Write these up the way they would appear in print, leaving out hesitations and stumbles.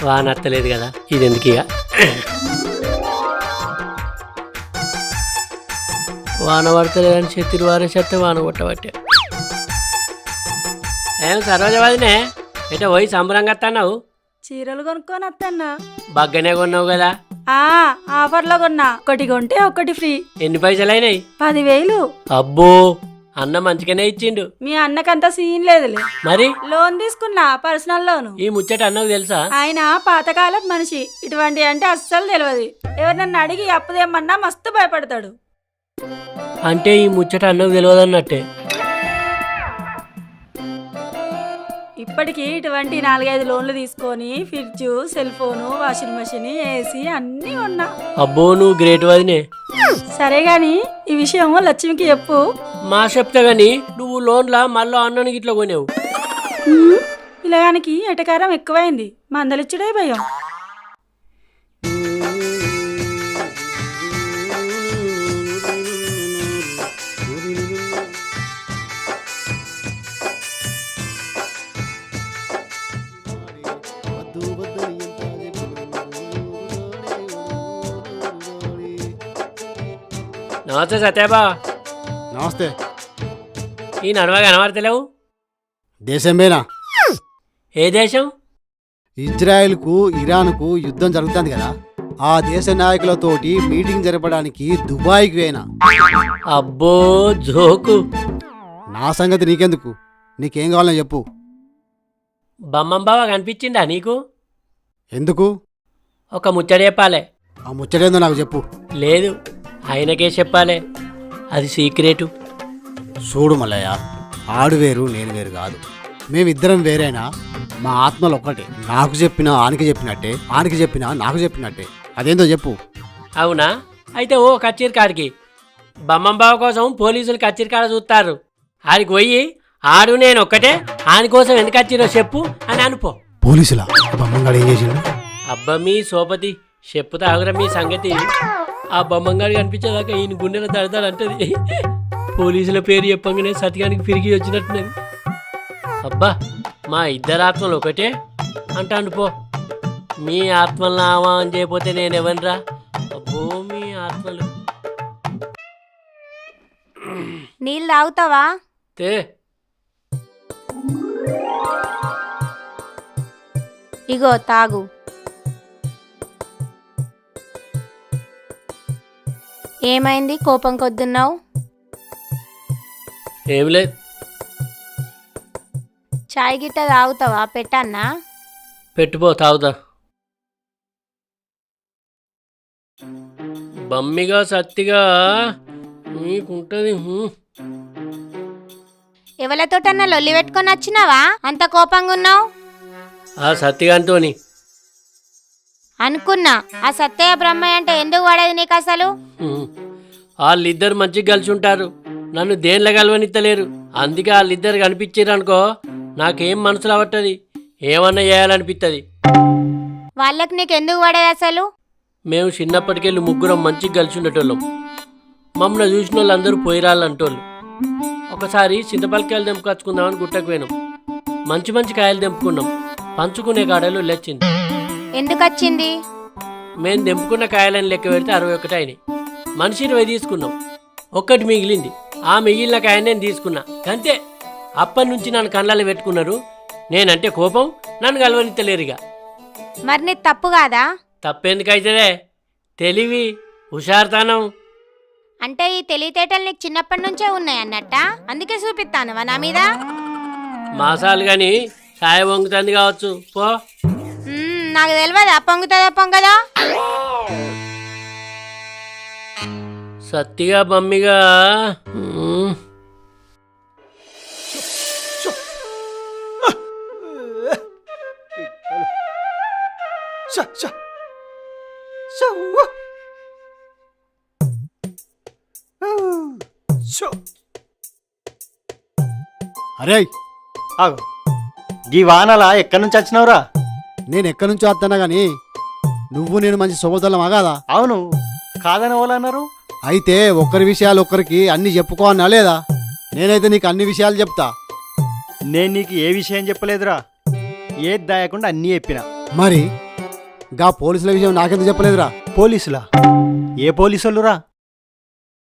వాన అత్తలేదు కదా, ఇది ఎందుకు ఇక. వాన పడతలేదని చెత్తిరి వారేసేస్తే వాన కొట్టబట్టే. ఏం సరోజవాదినే ఎట పోయి సంబరంగా వస్తున్నావు? చీరలు కొనుక్కొని వస్తాన్నా. బాగానే కొన్నావు కదా? ఆఫర్లో కొన్నా, ఒకటి కొంటే ఒకటి ఫ్రీ. ఎన్ని పైసలు అయినాయి? 10,000. అబ్బో, అన్న మంచిగానే ఇచ్చిండు. మీ అన్నకంత సీన్ లేదులే. మరి లోన్ తీసుకున్నా, పర్సనల్ లోను. ఈ ముచ్చట అన్నకు తెలుసా? ఆయన పాతకాలపు మనిషి, ఇటువంటి అంటే అస్సలు తెలియదు. ఎవరినన్ను అడిగి అప్పుదేమన్నా మస్తు భయపడతాడు. అంటే ఈ ముచ్చట అన్నకు తెలియదు అన్నట్టే. ఇప్పటికి ఇటువంటి 4-5 లోన్లు తీసుకొని fridge, cell phone, washing machine, AC అన్నీ ఉన్నా. అబ్బో, నువ్వు గ్రేట్ వదినే. సరే గాని ఈ విషయం లక్ష్మికి చెప్పు. మా చెప్తా గాని నువ్వు లోన్లా మళ్ళీ అన్నానికి ఇట్లా కొనేవు. పిల్లగానికి ఎటకారం ఎక్కువైంది, మందలిచ్చుడే భయం. నమస్తే సత్యాబా. నమస్తే. ఈ నడవ కనబడతలేవు. దేశమేనా? ఏ దేశం? ఇజ్రాయెల్కు ఇరాన్కు యుద్ధం జరుగుతుంది కదా, ఆ దేశ నాయకులతోటి మీటింగ్ జరపడానికి దుబాయ్కి పోయినా. అబ్బో జోకు. నా సంగతి నీకెందుకు, నీకేం కావాలని చెప్పు. బమ్మం బావ కనిపించిందా నీకు? ఎందుకు? ఒక ముచ్చట చెప్పాలే. ఆ ముచ్చటేందో నాకు చెప్పు. లేదు, ఆయనకే చెప్పాలే, అది సీక్రెటు. చూడు మల్లయ్య, ఆడు వేరు నేను వేరు కాదు, మేమిద్దరం వేరైనా మా ఆత్మలు ఒక్కటే. నాకు చెప్పినా ఆనికి చెప్పినట్టే, ఆనికి చెప్పినా నాకు చెప్పినట్టే. అదేందో చెప్పు. అవునా? అయితే ఓ కచ్చేరి కాడికి. బమ్మం బావ కోసం పోలీసులు కచ్చేరి కాడ చూస్తారు. ఆడికి పోయి ఆడు నేను ఒక్కటే, ఆని కోసం ఎందుకు వచ్చిరో చెప్పు అని అనుకో. పోలీసులా? బొమ్మంగాడు ఏం చేసిండు? అబ్బా మీ సోపతి, చెప్పుతా ఆగురా మీ సంగతి. ఆ బొమ్మంగాడు కనిపించేదాకా ఈయన గుండెల దడదాడంటది. పోలీసుల పేరు చెప్పగానే సత్యానికి ఫిరిగి వచ్చినట్టున్నది. అబ్బా, మా ఇద్దరు ఆత్మలు ఒకటే అంటాను పో. మీ ఆత్మలను ఆవాహన చేయకపోతే నేనెవనరా? అబ్బో మీ ఆత్మలు. నీళ్ళు తాగుతావా? తే ఇగో తాగు. ఏమైంది, కోపం కొద్దున్నావు? ఏం లేదు. చాయ్ గిట్ట తాగుతావా? పెట్టన్నా? పెట్టుపో, తాగుతా. బమ్మిగా సత్తిగా నీకుంటది. ఎవరితోటన్నా లొల్లి పెట్టుకొని వచ్చినావా అంత కోపంగా ఉన్నావు? ఆ సత్తిగాంతోని. అనుకున్నా. ఆ సత్తయ్య బ్రహ్మయ్య అంటే ఎందుకు పడేది నీకు అసలు? వాళ్ళిద్దరు మంచిగా కలిసి ఉంటారు, నన్ను దేనిలో కలవనిత్తలేరు. అందుకే వాళ్ళిద్దరు కనిపించారనుకో నాకేం మనసులో పట్టది, ఏమన్నా చేయాలనిపిస్తుంది. వాళ్ళకి నీకు ఎందుకు పడేది అసలు? మేము చిన్నప్పటికెళ్ళి ముగ్గురం మంచిగా కలిసి ఉండేటోళ్ళం. మమ్మల్ని చూసిన వాళ్ళు అందరూ పోయిరాళ్ళంటోళ్ళు. ఒకసారి చింతపల్లికాయలు తెంపుకొచ్చుకుందామని గుట్టకు పోయినాం. మంచి మంచి కాయలు తెంపుకున్నాం. పంచుకునే కాడలు లెచ్చింది. ఎందుకు వచ్చింది? మేము తెంపుకున్న కాయలని లెక్క పెడితే 61 అయినాయి. మనిషి 20 తీసుకున్నాం, ఒక్కటి మిగిలింది. ఆ మిగిలిన కాయ నేను తీసుకున్నా, అంతే. అప్పటి నుంచి నన్ను కళ్ళలో పెట్టుకున్నారు. నేనంటే కోపం, నన్ను కలవనిత్తలేరుగా. మరి నీ తప్పు కాదా? తప్పెందుకైతే? తెలివి, హుషారుతనం. అంటే ఈ తెలివితేటలు నీకు చిన్నప్పటి నుంచే ఉన్నాయి అన్నట్ట, అందుకే చూపిస్తాను నా మీద. మాసాలు గాని సాయ వంగుతుంది కావచ్చు, పో. నాకు తెలియదా పొంగుతుందా పొంగదా? సత్తిగా బమ్మిగా. అరే ఆగు, ఈ వానలా ఎక్కడి నుంచి వచ్చినావురా? నేను ఎక్కడి నుంచో వస్తున్నా గానీ నువ్వు నేను మంచి శుభోదలం అగాదా? అవును, కాదని వాళ్ళు అన్నారు. అయితే ఒకరి విషయాలు ఒకరికి అన్ని చెప్పుకో అన్నా లేదా? నేనైతే నీకు అన్ని విషయాలు చెప్తా. నేను నీకు ఏ విషయం చెప్పలేదురా, ఏది దాయకుండా అన్నీ చెప్పినా. మరి గా పోలీసుల విషయం నాకెందుకు చెప్పలేదురా? పోలీసులా? ఏ పోలీసులురా?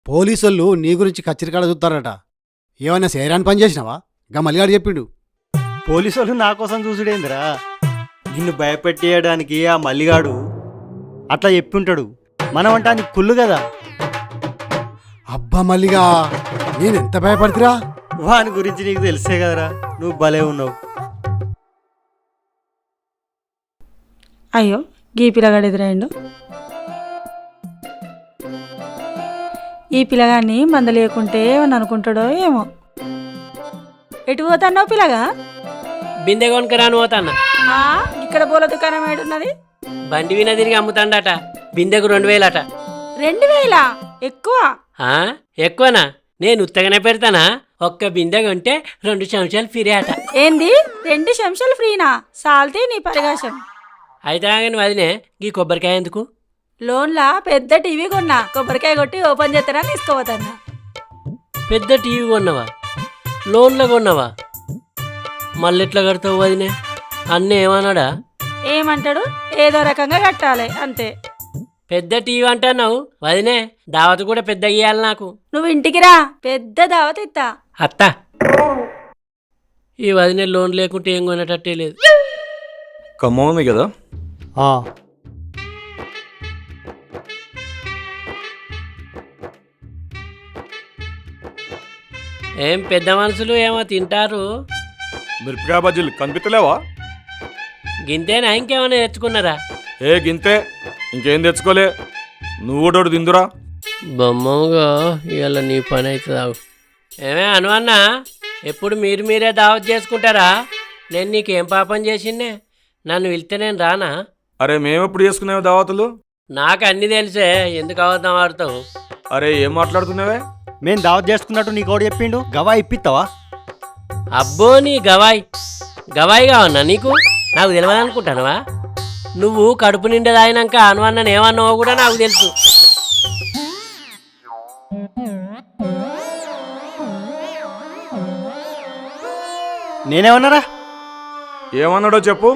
పోలీసులు నీ గురించి కచ్చిరికాడ చూస్తారట. ఏమైనా సేరాని పని చేసినావా? గా మల్లిగాడు చెప్పిండు. పోలీసులు నా కోసం చూసుడేందిరా? నిన్ను భయపెట్టేయడానికి ఆ మల్లిగాడు అట్లా చెప్పుంటాడు. మనం అంటే నీకు కుళ్ళు కదా. అబ్బా మల్లిగా, నేనెంత భయపడుతురా? వాని గురించి నీకు తెలిసే కదరా, నువ్వు భలే ఉన్నావు. అయ్యో గీ పిల్లగాడు ఎదురైండు. ఈ పిల్లగాన్ని మందలేకుంటే ఏమని అనుకుంటాడో ఏమో. ఎటు పోతాన్నావు పిల్లగా? బిందె కొనుకరాను పోతాన్నా. ఇక్కడ పూల దుకాణం ఏడున్నది? బండి విన తిరిగి అమ్ముతాండట. బిందెకు 2000 అట. 2000 ఎక్కువ. ఎక్కువనా? నేను ఉత్తగానే పెడతానా? ఒక్క బిందె కొంటే 2 చెంచాలు ఫ్రీ అట. ఏంది 2 చెంచాలు ఫ్రీనా? సాల్తే నీ పరిగాశం. అయితే కానీ వదినే, ఈ కొబ్బరికాయ ఎందుకు? లోన్లా పెద్ద టీవీ కొన్నా, కొబ్బరికాయ కొట్టి ఓపెన్ చేస్తానా తీసుకోపోతానా. పెద్ద టీవీ కొన్నావా? లోన్లో కొన్నావా? మళ్ళెట్లా కడతావు వదినే? అన్న ఏమన్నాడా? ఏమంటాడు? ఏదో రకంగా కట్టాలి అంతే. పెద్ద టీవీ అంటున్నావు వదినే, దావత్ కూడా పెద్ద ఇయ్యాలి నాకు. నువ్వు ఇంటికి రా, పెద్ద దావత్ ఇస్తా. అత్త, ఈ వదినే లోన్ లేకుంటే ఏం కొనేటట్టే లేదు. ఖమ్మమే కదా? ఏం పెద్ద మనుషులు ఏమో తింటారు. మిరపకాయ బజ్జీలు కనిపించలేవా? గింతేనా? ఇంకేమైనా తెచ్చుకున్నారా? ఏ గింతే, ఇంకేం తెచ్చుకోలే. నువ్వు కూడా తిందురా. బొమ్మగా ఇవాళ నీ పని అవుతుందావు. ఏమే అనువన్నా, ఎప్పుడు మీరే దావత్ చేసుకుంటారా? నేను నీకేం పాపం చేసిందే? నన్ను వెళ్తే నేను రానా? అరే మేమెప్పుడు చేసుకునేవి దావతులు? నాకు అన్నీ తెలిసే, ఎందుకు అబద్ధం ఆడతావు? అరే ఏం మాట్లాడుతున్నావే? మేము దావత్ చేసుకున్నట్టు నీకోడు చెప్పిండు. గవా ఇప్పిస్తావా? అబ్బో నీ గవాయి కావన్నా నీకు? నాకు తెలియదు అనుకుంటానువా? నువ్వు కడుపు నిండా తాగినాక అనువన్నని ఏమన్నావో కూడా నాకు తెలుసు. నేనేమన్నారా? ఏమన్నాడో చెప్పు.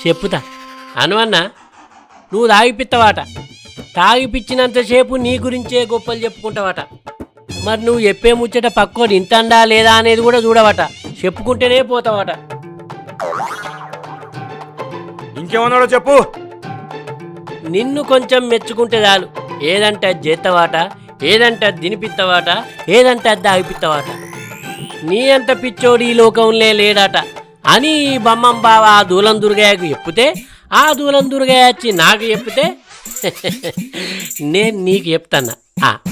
చెప్పుతా. అనువన్నా, నువ్వు తాగిపిస్తావాట. తాగిపిచ్చినంతసేపు నీ గురించే గొప్పలు చెప్పుకుంటావట. మరి నువ్వు చెప్పే ముచ్చట పక్కోడు ఇంతండా లేదా అనేది కూడా చూడవట. చెప్పుకుంటేనే పోతావట. ఇంకేమన్నాడో చెప్పు. నిన్ను కొంచెం మెచ్చుకుంటే చాలు, ఏదంటే అది చేస్తావాట, ఏదంటే అది తినిపిస్తావాట, ఏదంటే అది తాగిపిస్తావాట. నీ అంత పిచ్చోడు ఈ లోకంలో లేడాట అని ఈ బమ్మం బావ ఆ దూలం దుర్గయ్యకు చెప్తే, ఆ దూలం దుర్గయ్య వచ్చి నాకు చెప్తే నేను నీకు చెప్తాన్నా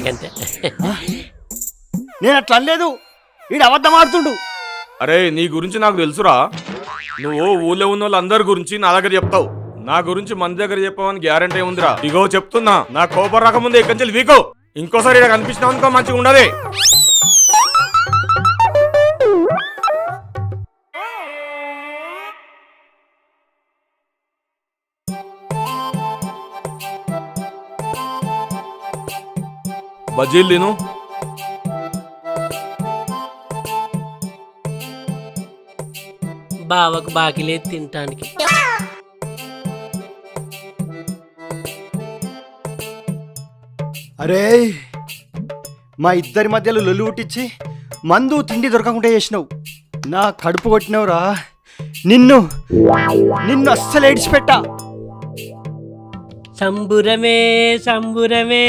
అంతే. నేను అట్లా అనలేదు, వీడు అబద్ధం ఆడుతుండు. అరే నీ గురించి నాకు తెలుసురా. నువ్వు ఊళ్ళో ఉన్న వాళ్ళందరి గురించి నా దగ్గర చెప్తావు, నా గురించి మన దగ్గర చెప్పావని గ్యారంటీ ఉందిరా. ఇగో చెప్తున్నా, నా కోపం రాకముందే ఇక్కడి నుంచి వీకో. ఇంకోసారి ఇలా కనిపించినావు అనుకో, మంచిగా ఉండదు. బజ్జీలు తిను. బావకు బాకిలేదు తినటానికి. అరే మా ఇద్దరి మధ్యలో లొల్లు పుట్టించి మందు తిండి దొరకకుండా చేసినావు. నా కడుపు కొట్టినవురా. నిన్ను అస్సలు ఏడిచిపెట్టా. సంబురమే సంబురమే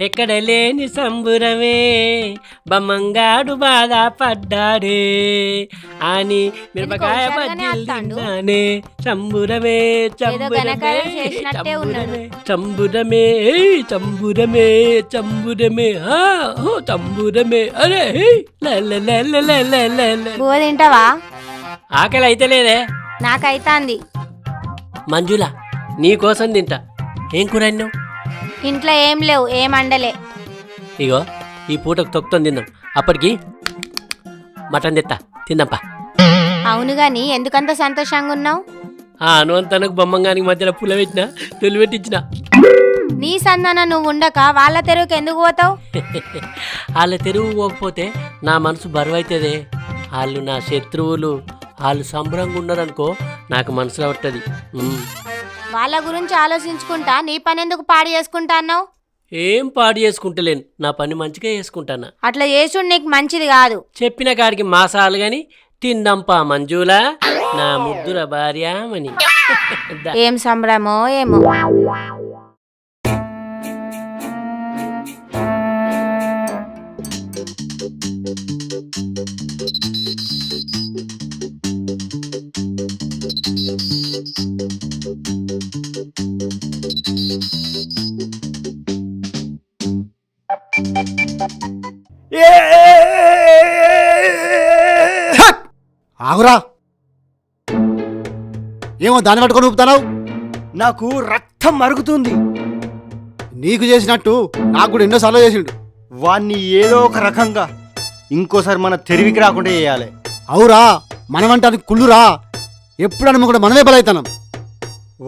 ఎక్కడ లేని సంబురమే, బమ్మంగాడు బాధ పడ్డాడే అని మిరపకాయ బజ్జీలునే. సంబురమే చంబురమే చంబురమే చంబురమే చంబురమే చంబురమే. అరే బువ్వ తింటావా? ఆకలి అయితే లేదే నాకైతాంది. మంజుల, నీకోసం తింటా. ఏం కూర అన్నావు? ఇంట్లో ఏం లేవు, ఏం అండలే. ఇగో ఈ పూటకు తొక్కుతుంది తిందాం, అప్పటికి మటన్ తెత్తా తిందాంపా. అవును గాని ఎందుకంత సంతోషంగా ఉన్నావు? అనువంతనకు బొమ్మంగానికి మధ్యలో పుల్ల పెట్టిన తొలి పెట్టించిన. నీ సందన నువ్వు ఉండక వాళ్ళ తెరువుకి ఎందుకు పోతావు? వాళ్ళ తెరువు పోకపోతే నా మనసు బరువు అవుతుంది. వాళ్ళు నా శత్రువులు, వాళ్ళు సంబరంగా ఉన్నారనుకో నాకు మనసులో ఉంటుంది. వాళ్ళ గురించి ఆలోచించుకుంటా నీ పని ఎందుకు పాడు చేసుకుంటా అన్నావు? ఏం పాడు చేసుకుంటలేను, నా పని మంచిగా చేసుకుంటానా. అట్లా చేసుడు నీకు మంచిది కాదు. చెప్పిన కాడికి మాసాలు గాని తిందంపా మంజులా నా ముద్దుల భార్యామని. దా. ఏం సంబరమో ఏమో. ఆగురా, ఏమో దాన్ని పట్టుకొని ఊపుతావు? నాకు రక్తం మరుగుతుంది. నీకు చేసినట్టు నాకు కూడా ఎన్నోసార్లు చేసిండు. వాణ్ణి ఏదో ఒక రకంగా ఇంకోసారి మన తెరివికి రాకుండా చేయాలి. అవురా, మనమంటానికి కుళ్ళురా, ఎప్పుడన్నా కూడా మనమే బలైతున్నాం.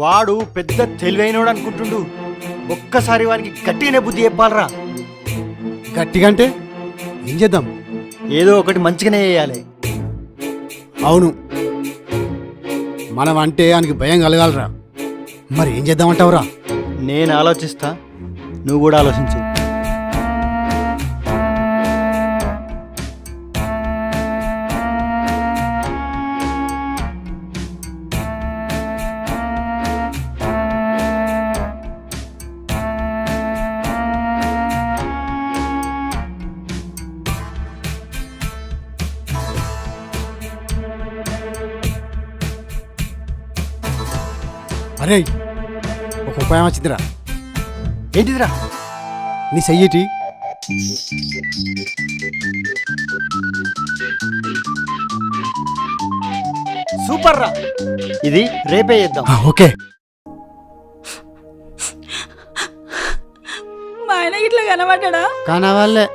వాడు పెద్ద తెలివైనోడు అనుకుంటుండు. ఒక్కసారి వానికి గట్టిగానే బుద్ధి చెప్పాలరా. గట్టిగా అంటే ఏం చేద్దాం? ఏదో ఒకటి మంచిగానే చేయాలి. అవును, మనం అంటే ఆయనకి భయం కలగాలరా. మరి ఏం చేద్దామంటావురా? నేను ఆలోచిస్తా, నువ్వు కూడా ఆలోచించు. అరే, ఒక ఉపాయం వచ్చిందిరా. ఏంటిదిరా? నీ చెయ్యిటి. సూపర్ రా, ఇది రేపే చేద్దాం. ఓకే. మా ఆయన ఇట్లా కనబడ్డా? కానవాళ్ళే.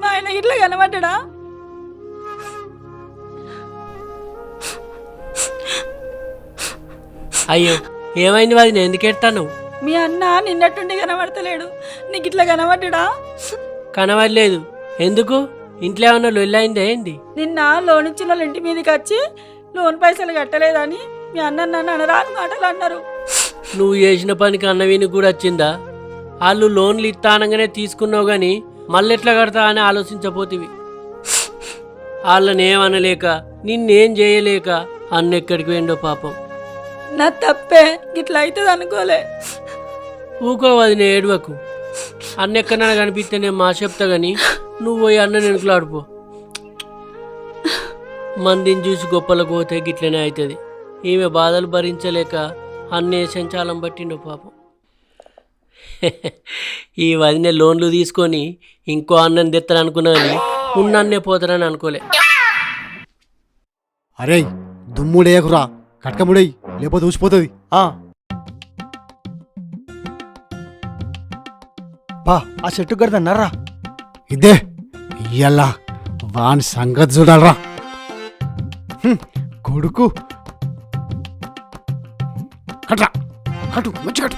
మా ఆయన ఇట్లా కనబడ్డా? అయ్యో, ఏమైంది వాదిని, ఎందుకు ఎడతాను? మీ అన్న నిన్నట్టుండి కనబడతలేడు, నీకు ఇట్లా కనబడ్డా? కనవలేదు. ఎందుకు? ఇంట్లో ఏమన్నా లొల్లైందా ఏంది? నిన్న లోన్ ఇచ్చిన వాళ్ళ ఇంటి మీదకి వచ్చి లోన్ పైసలు కట్టలేదని మీ అన్న నన్ను అనరాని మాటలు అన్నారు. నువ్వు చేసిన పనికి అన్నవీనికి కూడా వచ్చిందా? వాళ్ళు లోన్లు ఇస్తానంగానే తీసుకున్నావు గాని మళ్ళెట్లా కడతా అని ఆలోచించపోతివి. వాళ్ళని ఏమనలేక నిన్నేం చేయలేక అన్నెక్కడికి పోయిండో పాపం. నా తప్పే, గిట్లా అవుతుంది అనుకోలే. ఊకోవది నే ఏడవకు. అన్నెక్కడన్నా కనిపిస్తే నేను మా చెప్తా గాని నువ్వు పోయి అన్న నెనుకులాడిపో. మందిని చూసి గొప్పలకు పోతే గిట్లనే అవుతుంది. ఈమె బాధలు భరించలేక అన్నే సంచాలం పట్టిండో పాపం. ఈ వదిన లోన్లు తీసుకొని ఇంకో అన్నం తెస్తాననుకున్నా కానీ ఉన్న అన్నే పోతారని అనుకోలే. అరే, దుమ్ముడేయకురా, కట్కముడేయి, లేకపోతే ఊసిపోతుంది. బా, ఆ చెట్టు గడదన్నారా? ఇదే ఇయ్యల్లా వాని సంగతి చూడాలరా. కొడుకు కట్రా, కట్టు, మంచి కట్టు.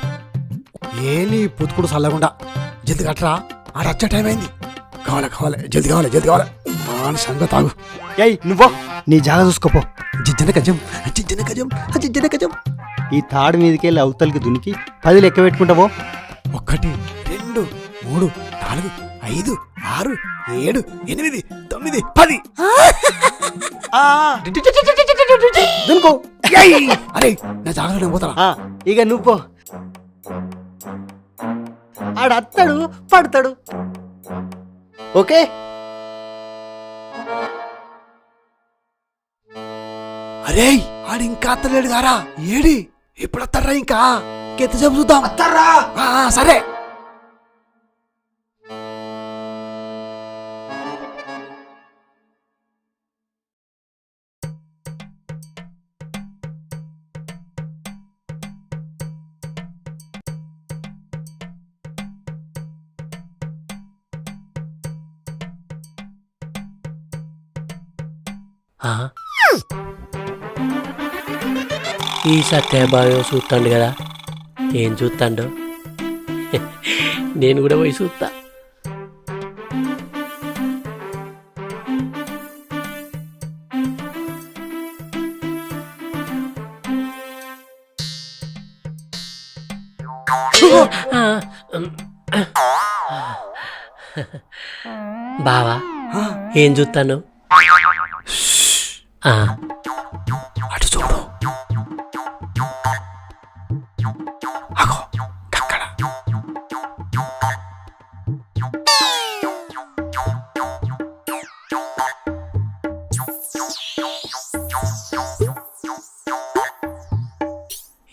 ఏని పొత్తుకుడు చల్లకుండా జల్ది కట్టరా, ఆడొచ్చే టైం అయింది. కావాలి, జల్ది కావాలి. వాని సంగతి ఆగు. ఏయ్ నువ్వో, నీ జాగ చూసుకోపో. జిజ్జన గజం. ఈ తాడు మీదకి వెళ్ళి అవతలకి దునికి 10 లెక్క పెట్టుకుంటావో. 1 2 3 4 5 6 7 8 9 10. దునుకో. అరే, నా జాగ్రత్త పోతారా? ఇక నువ్వు ఆడత్తాడు పడతాడు. ఓకే. అరే, ఆడు ఇంకా అత్తలేడు గారా. ఏడి ఎప్పుడు వస్తారా? ఇంకా ఎంత సేపు చూద్దాం. సరే. ఈ సత్యభావం చూస్తాడు కదా, ఏం చూస్తాడో నేను కూడా పోయి చూస్తా. బావా ఏం చూస్తాను? అటు చూడు. అగో అక్కడ.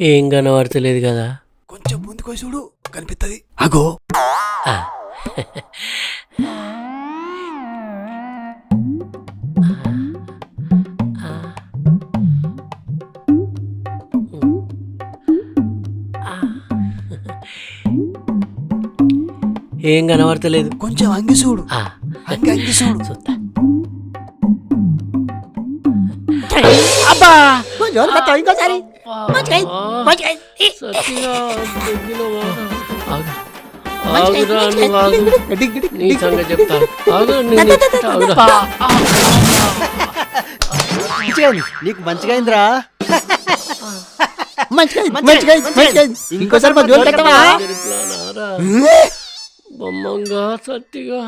ఏం కనబడతలేదు కదా. కొంచెం ముందుకు పోయి చూడు, కనిపిస్తుంది. అగో ఏం కనబడతలేదు. కొంచెం అంగి చూడు, అంగి చూడు. చూస్తా. అబ్బా ఇంకోసారి. సత్తిగా దగ్గినవా? ఆగు. ఆగురా, నువ్వు ఆగు. నీ సంగతి చెప్తా. ఆగు, నేను చెప్తా, ఆగురా. నీకు మంచిగా అయిందిరా. ఇంకోసారి మా జోలికి వస్తావా? గెలుపులానారా? బొమ్మంగా సత్తిగా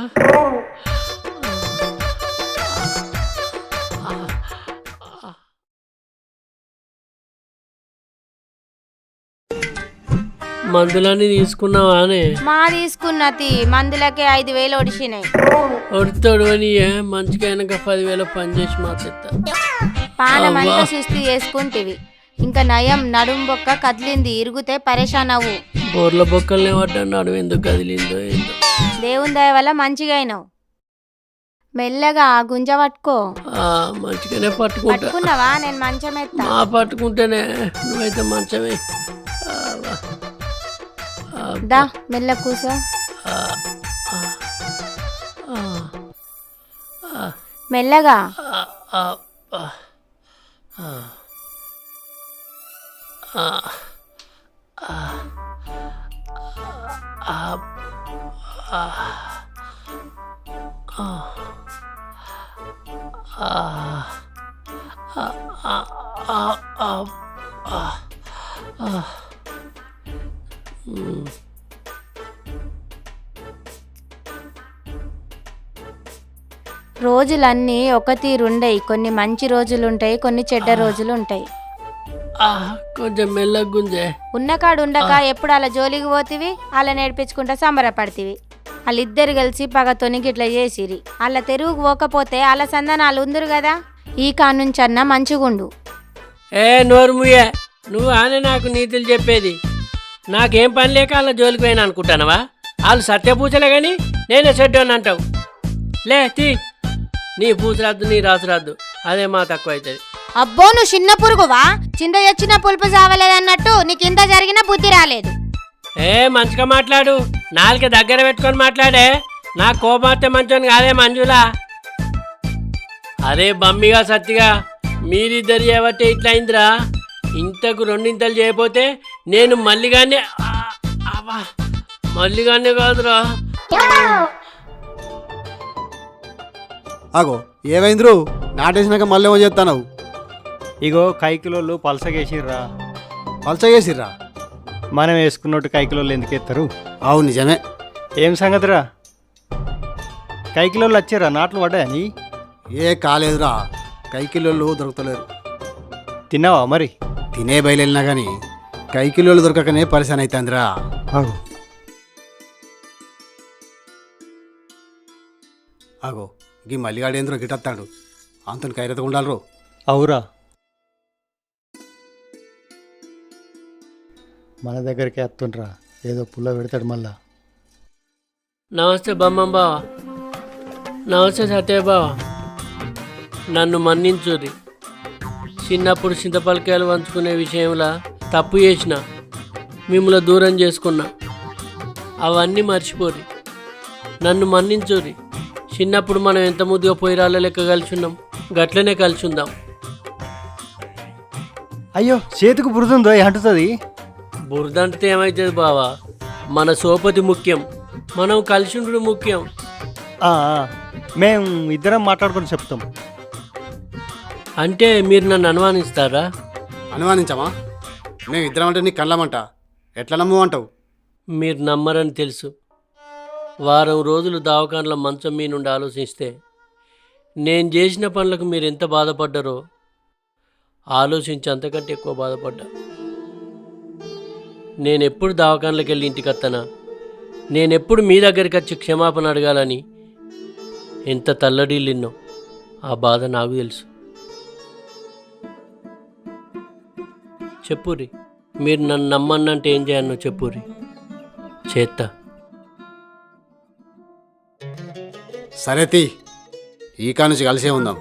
మందులన్నీ తీసుకున్నావానే? మా తీసుకున్నది మందులకే 5,000 ఒడిసినాయి. ఒడితోడు అని మంచిగా అయినాక 10,000 పని చేసి మాకెత్తా. పానమంతా సుస్థి చేసుకుంటివి. ఇంకా నయం నడుం బొక్క కదిలింది, ఇరిగితే పరేషాన్ అవ్వు. బోర్ల బొక్కల్ని పడ్డాడు, ఎందుకు కదిలిందో ఏందో. దేవుని దయ వల్ల మంచిగా అయినావు. మెల్లగా గుంజ పట్టుకో. మంచిగానే పట్టుకుంటా. పట్టుకున్నావా? నేను మంచం ఎత్తా. మా పట్టుకుంటేనే, నువ్వైతే మంచమే. దా మెల్ల కూసో. మెల్లగా. రోజులన్నీ ఒక తీరుండయి. కొన్ని మంచి రోజులుంటాయి, కొన్ని చెడ్డ రోజులుంటాయి. కొంచెం మెల్లగా గుంజే. ఉన్నకాడు ఉండక ఎప్పుడు అలా జోలికి పోతివి, అలా నేర్పించుకుంటా సంబరపడతీవి. వాళ్ళిద్దరు కలిసి పగతోని గిట్లా చేసిరి. అలా తెరుగుకు పోకపోతే అలా సందనాలు ఉందరు కదా. ఈ కానుంచన్నా మంచిగుండు. నోరు ముయ్యే, నువ్వు ఆనే నాకు నీతులు చెప్పేది. నాకేం పని లేక అలా జోలికి పోయినా అనుకుంటానవా? వాళ్ళు సత్యపూచలే కానీ నేనే చెడ్డు అని అంటావు. లే తీ, నీ పూసరాద్దు నీ రాసురాద్దు, అదే మా తక్కువ అవుతుంది. అబ్బో నువ్వు చిన్న పురుగువా? చింత వచ్చిన పులుపు చావలేదన్నట్టు నీకు ఇంత జరిగిన బుద్ధి రాలేదు. మంచిగా మాట్లాడు, నాలుక దగ్గర పెట్టుకొని మాట్లాడే. నా కోపం మంచోని కాదే మంజులా. అరే బమ్మిగా సత్తిగా, మీరిద్దరు చేయబట్టే ఇట్లా అయిందిరా. ఇంతకు రెండింతలు చేయకపోతే నేను మల్లిగానే కాదురా. అగో ఏమైందిరు? నాటేసినాక మళ్ళీ ఏమో చేస్తాను. ఇగో కైకిలోళ్ళు పలసగేసిర్రా. పలచగేసిర్రా? మనం వేసుకున్నట్టు కైకిలోళ్ళు ఎందుకు ఎత్తారు? అవు నిజమే. ఏం సంగతిరా? కైకిలోళ్ళు వచ్చారా? నాట్లు పడ్డాయని? ఏ కాలేదురా, కైకిలోళ్ళు దొరుకుతలేరు. తిన్నావా మరి? తినే బయలునా కానీ కైకిలోళ్ళు దొరకకనే పరిశాన్ అవుతుందిరా. అగో గీ మల్లిగాడేంద్రో గిటత్తాడు, అంతని కైరత ఉండాలరు. అవురా, మన దగ్గరికి వస్తుండ్రా, ఏదో పుల్ల పెడతాడు మళ్ళా. నమస్తే బమ్మం బావా. నమస్తే సత్య బావా. నన్ను మన్నించురి. చిన్నప్పుడు చింతపలకాయలు వంచుకునే విషయంలో తప్పు చేసిన, మిమ్మల్ని దూరం చేసుకున్నా. అవన్నీ మర్చిపోరి, నన్ను మన్నించురి. చిన్నప్పుడు మనం ఎంత ముద్దుగా పోయిరాళ్ళ లెక్క కలిసి ఉన్నాం, గట్లనే కలిసి ఉందాం. అయ్యో చేతికి బురదుందో అంటుతుంది. బురదంటే ఏమవుతుంది బావా? మన సోపతి ముఖ్యం, మనం కలిసి ఉండడం ముఖ్యం. మేము ఇద్దరం మాట్లాడుకొని చెప్తాం. అంటే మీరు నన్ను అనుమానిస్తారా? అనుమానించమా? మేము ఇద్దరం అంటే నీ కళ్ళమంట, ఎట్లా నమ్ము అంటావు? మీరు నమ్మరని తెలుసు. వారం రోజులు దవాఖానలో మంచం మీ నుండి ఆలోచిస్తే నేను చేసిన పనులకు మీరు ఎంత బాధపడ్డారో ఆలోచించి అంతకంటే ఎక్కువ బాధపడ్డా. నేనెప్పుడు దవాఖానలోకి వెళ్ళి ఇంటికి వస్తానా, నేనెప్పుడు మీ దగ్గరికి వచ్చి క్షమాపణ అడగాలని ఎంత తల్లడిల్లిన్నో ఆ బాధ నాకు తెలుసు. చెప్పురి, మీరు నన్ను నమ్మన్నంటే ఏం చేయన్నో చెప్పురి, చేత్తా. సరే తీ, ఈ కా నుంచి కలిసే ఉందాం.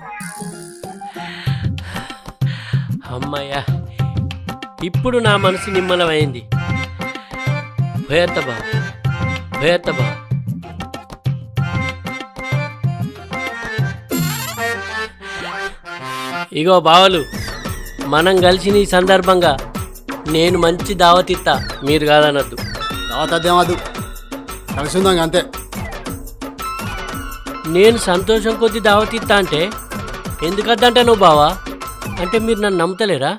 అమ్మయ్యా, ఇప్పుడు నా మనసు నిమ్మలమైంది. భయత్తబా భయత్తబా. ఇగో బావలు, మనం కలిసిన ఈ సందర్భంగా నేను మంచి దావత్ ఇస్తా, మీరు కాదనద్దు. దావత్ అదేమదు, కలిసి ఉందాం అంతే. నేను సంతోషం కొద్దీ దావత్ ఇస్తా అంటే ఎందుకద్దంటే నువ్వు బావా, అంటే మీరు నన్ను నమ్ముతలేరా?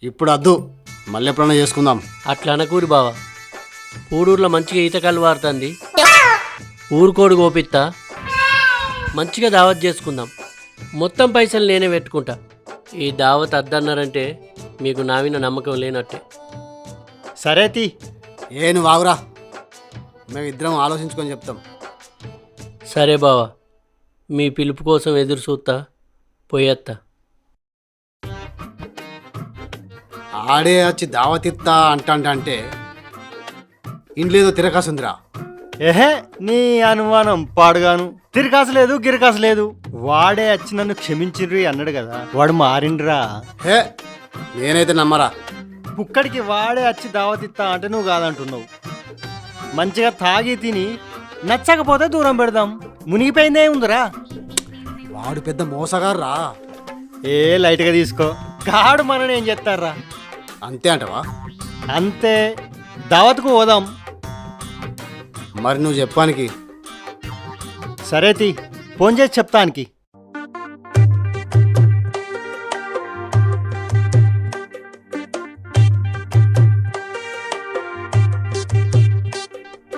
ఇప్పుడు వద్దు, మళ్ళీ ఎప్పుడైనా చేసుకుందాం. అట్లా అనకూరి బావా, ఊరూర్లో మంచిగా ఈతకాలు వాడుతుంది, ఊరుకోడు గోపిత్తా, మంచిగా దావత్ చేసుకుందాం. మొత్తం పైసలు నేనే పెట్టుకుంటా. ఈ దావత్ అద్దన్నారంటే మీకు నా మీద నమ్మకం లేనట్టే. సరే తీ. నువ్వు వాగురా, మేమిద్దరం ఆలోచించుకొని చెప్తాం. సరే బావా, మీ పిలుపు కోసం ఎదురు చూస్తా, పోయేత్తా. ఆడే వచ్చి దావతిత్తా అంటే ఇండ్లేదో తిరకాసుందిరా. ఏహే, నీ అనుమానం పాడుగాను. తిరకాసు లేదు, గిరకాసు లేదు. వాడే వచ్చి నన్ను క్షమించిండ్రి అన్నాడు కదా, వాడు మారిండ్రా. హే, నేనైతే నమ్మరా. పుక్కడికి వాడే వచ్చి దావతిత్తా అంటే నువ్వు కాదంటున్నావు. మంచిగా తాగి తిని నచ్చకపోతే దూరం పెడదాం, మునిగిపోయిందే ఉందిరా. వాడు పెద్ద మోసగారురా. లైట్గా తీసుకో, గాడు మనని ఏం చేస్తారా. అంతే అంటవా? అంతే, దావత్కు పోదాం. మరి నువ్వు చెప్పానికి. సరే తీ, ఫోన్ చేసి చెప్తానికి.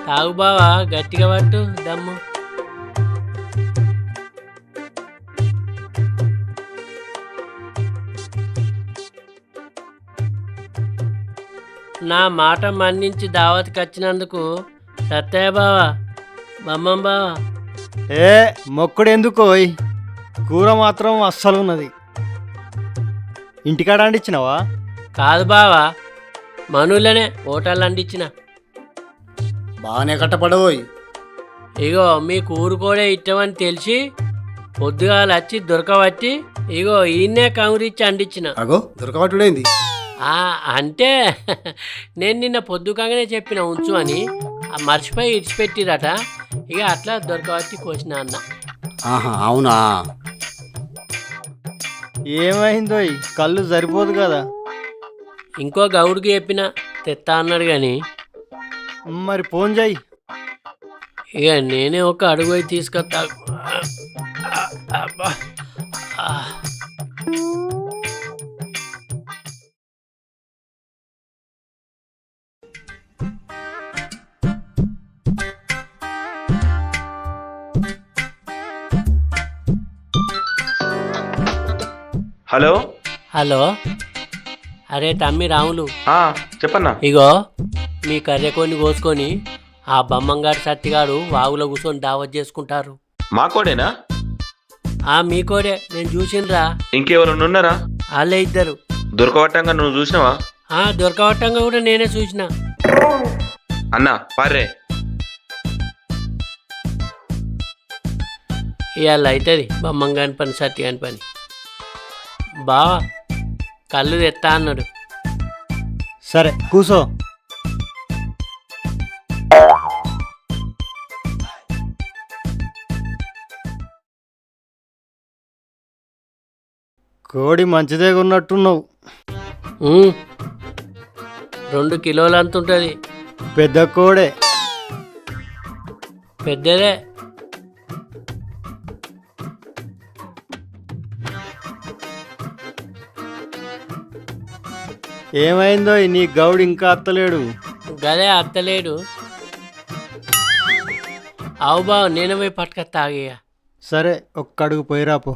తాగు బావా, గట్టిగా పట్టు దమ్ము. నా మాట మన్నించి దావత్కి వచ్చినందుకు సత్తయ్య బావా, బమ్మం బావా. మొక్కుడు ఎందుకోయ్, కూర మాత్రం అస్సలు ఉన్నది. ఇంటికాడ అండిచ్చినావా? కాదు బావా, మనూళ్ళనే హోటల్ అందించిన. బాగానే కట్టపడబోయ్. ఇగో మీ కూరుకోడే ఇట్టమని తెలిసి పొద్దుగాల వచ్చి దొరకబట్టి ఇగో ఈయన్నే కౌరిచ్చి అందించిన. అగో దొరకబట్టుడైంది. అంటే నేను నిన్న పొద్దుగానే చెప్పిన ఉంచు అని, మర్చిపోయి ఇడిచిపెట్టిరట. ఇక అట్లా దొరకబట్టి కోసిన అన్న. ఆహా, అవునా? ఏమైందో, కళ్ళు సరిపోదు కదా. ఇంకో గౌడికి చెప్పిన తెత్తా అన్నాడు కానీ మరి ఫోన్ చేయి. ఇక నేనే ఒక అడుగు పోయి తీసుకొస్తా. అబ్బా. హలో హలో, అరే తమ్మి రాములు, చెప్పన్నా. ఇగో మీ కర్రెకొని కోసుకొని ఆ బమ్మంగాడు సత్తిగాడు వాగులో కూర్చొని దావత్ చేసుకుంటారు. మా కోడేనా? మీ కోడే, నేను చూసినరా. ఇంకెవరు ఉన్నారా? వాళ్ళే ఇద్దరు. దొరకవట్టంగా నువ్వు చూసినావా? దొరకవట్టంగా కూడా నేనే చూసిన. అన్నా పారే, ఇవాళ అవుతుంది బమ్మంగాని పని, సత్తిగాని పని. బావా కళ్ళు తెత్తా అన్నాడు. సరే కూసో. కోడి మంచిదే ఉన్నట్టున్నావు. 2 కిలోలు అంత ఉంటుంది. పెద్ద కోడే. పెద్దదే. ఏమైందో నీ గౌడు ఇంకా అత్తలేడు? గదే అత్తలేడు. అవు బావ నేను పోయి పట్టుకొస్తా ఆగయ్య. సరే ఒక్క అడుగు పోయిరాపో.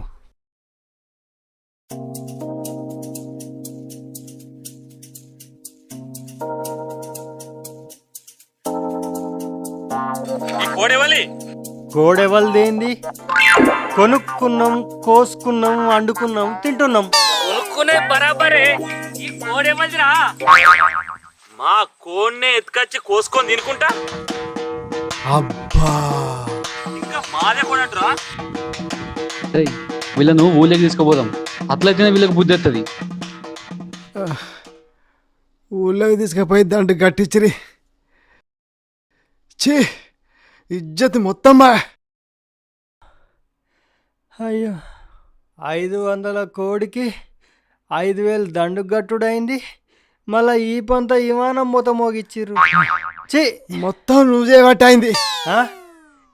కోడెవల్దేంది? కొనుక్కున్నాం, కోసుకున్నాం, వండుకున్నాం, తింటున్నాం. కొనుక్కునే బరాబరే. ఈ కోడేమదిరా? మా కోడ్నే ఎత్తుకొచ్చి కోసుకొని తినుకుంటా అబ్బా ఇంకా మాదే కొనట్రా. వీళ్ళను ఊళ్ళకి తీసుకుపోదాం, అట్లయితేనే వీళ్ళకి బుద్ధి వస్తుంది. ఊళ్ళోకి తీసుకుపోయిద్దా అంటే గట్టిచ్చిరి. ఛీ ఇజ్జత్ మొత్తం బా. అయ్యో 500 కోడికి 5000 దండు గట్టుడైంది. మళ్ళా ఈ పంత విమానం మొత్తం మోగిచ్చిర్రు. ఛీ మొత్తం నువ్వు చేయబట్టయింది.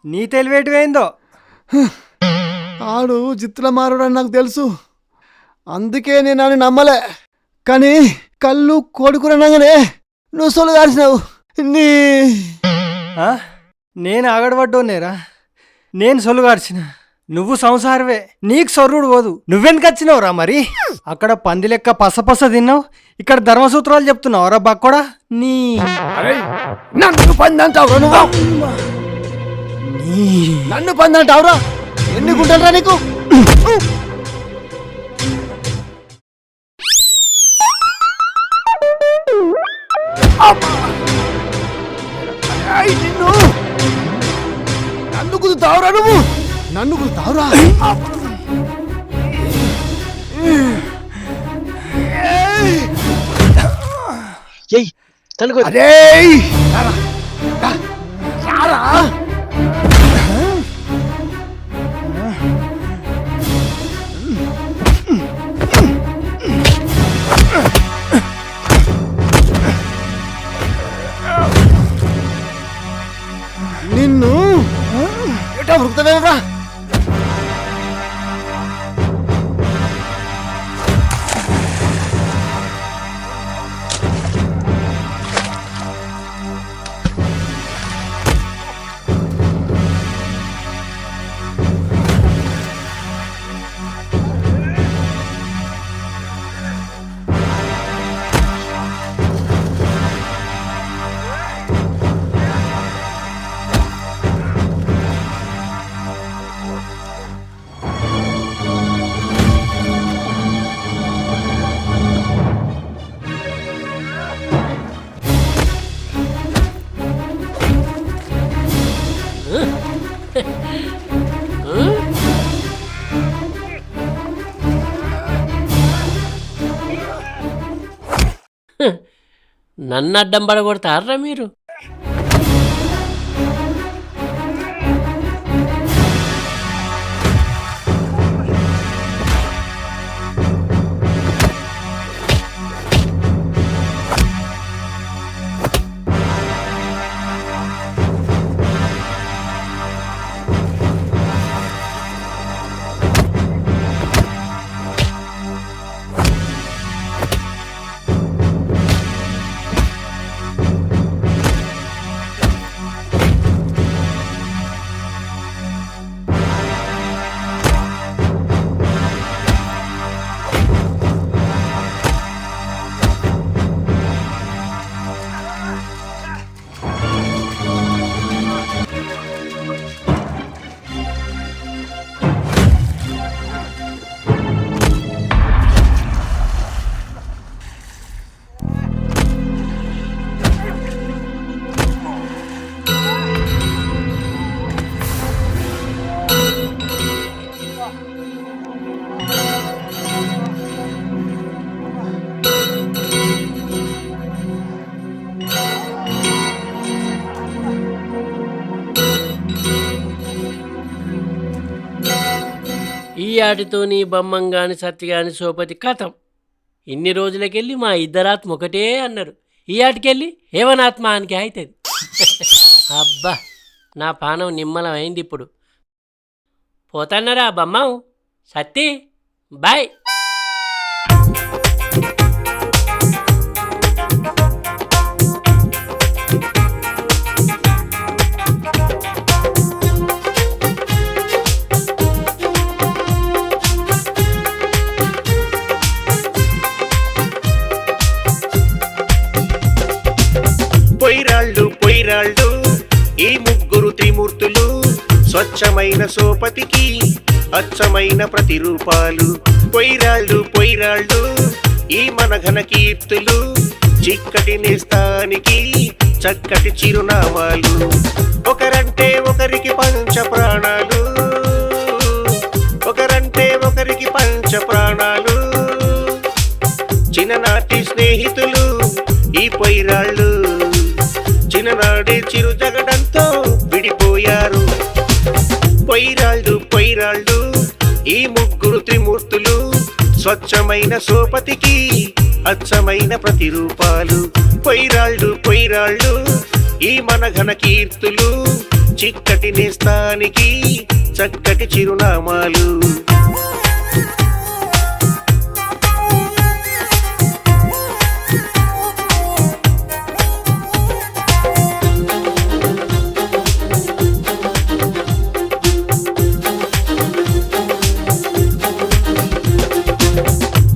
నీ తెలివేటివేందో. ఆడు చిత్తుల మారుడు అని నాకు తెలుసు, అందుకే నేను అని నమ్మలే. కానీ కళ్ళు కోడుకురనగానే నువ్వు సొలు కాల్చినావు. నీ నేను ఆగడబడ్డోనేరా? నేను సొలుగార్చిన, నువ్వు సంసారవే, నీకు సొర్రుడు పోదు. నువ్వెందుకు వచ్చినావురా మరి? అక్కడ పంది లెక్క పసపస తిన్నావు, ఇక్కడ ధర్మసూత్రాలు చెప్తున్నావురా బక్కోడా. నీ నన్ను పందంటావురా నువ్వు? నన్ను పందంటావురా? ఎన్ని గుంటలరా నీకు? నిన్ను నన్ను కుదుతావురా నువ్వు? నన్ను కుదుతావురా? అరే నిన్ను ఎటా వృత్తమేరా? నన్ను అడ్డం పడగొడతారా మీరు? ఈ ఆటితో నీ బొమ్మంగాని సత్యగాని సోపతి కథం. ఇన్ని రోజులకెళ్ళి మా ఇద్దరాత్మ ఒకటే అన్నారు. ఈ ఆటికెళ్ళి ఏవనాత్మానికి అవుతుంది. అబ్బా నా పానం నిమ్మలం అయింది ఇప్పుడు. పోతన్నారా బొమ్మం? సత్తి బాయ్. స్వచ్ఛమైన సోపతికి అచ్చమైన ప్రతిరూపాలు. పొయ్యిరాళ్ళు పొయ్యిరాళ్ళు ఈ మన ఘన కీర్తులు, చిక్కటి నేస్తానికి చక్కటి చిరునామాలు. ఒకరంటే ఒకరికి పంచ ప్రాణాలు, ఒకరంటే ఒకరికి పంచ ప్రాణాలు. చిన్ననాటి స్నేహితులు ఈ పొయ్యిరాళ్ళు, చిన్ననాడే చిరు జగడంతో విడిపోయారు. పొయ్యిరాళ్ళు పొయ్యిరాళ్ళు ఈ ముగ్గురు త్రిమూర్తులు, స్వచ్ఛమైన సోపతికి అచ్చమైన ప్రతిరూపాలు. పొయ్యిరాళ్ళు పొయ్యిరాళ్ళు ఈ మన ఘన కీర్తులు, చిక్కటి నేస్తానికి చక్కటి చిరునామాలు.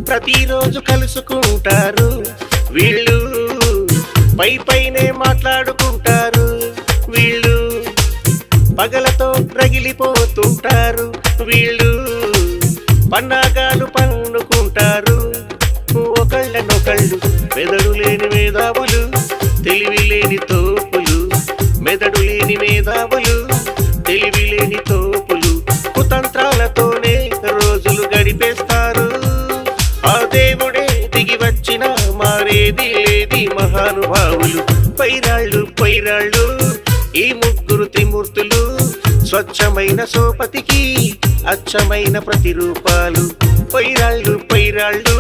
ప్రతిరోజు కలుసుకుంటారు వీళ్ళు, పై పైనే మాట్లాడుకుంటారు వీళ్ళు. పగలతో రగిలిపోతుంటారు వీళ్ళు, పన్నాగాలు పన్నుకుంటారు ఒకళ్ళనొకళ్ళు. మెదడు లేని మేధావులు, తెలివి లేని తోపులు. మెదడు లేని మేధావులు, తెలివి లేని తోపులు. కుతంత్రాలతోనే రోజులు గడిపేస్తారు. ఆ దేవుడే దిగి వచ్చిన మారేది లేది మహానుభావులు. పొయ్యిరాళ్ళు పొయ్యిరాళ్ళు ఈ ముగ్గురు త్రిమూర్తులు, స్వచ్ఛమైన సోపతికి అచ్చమైన ప్రతిరూపాలు. పొయ్యిరాళ్ళు పొయ్యిరాళ్ళు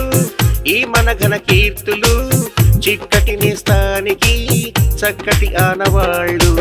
ఈ మన ఘన కీర్తులు, చిక్కటి నేస్తానికి చక్కటి ఆనవాళ్ళు.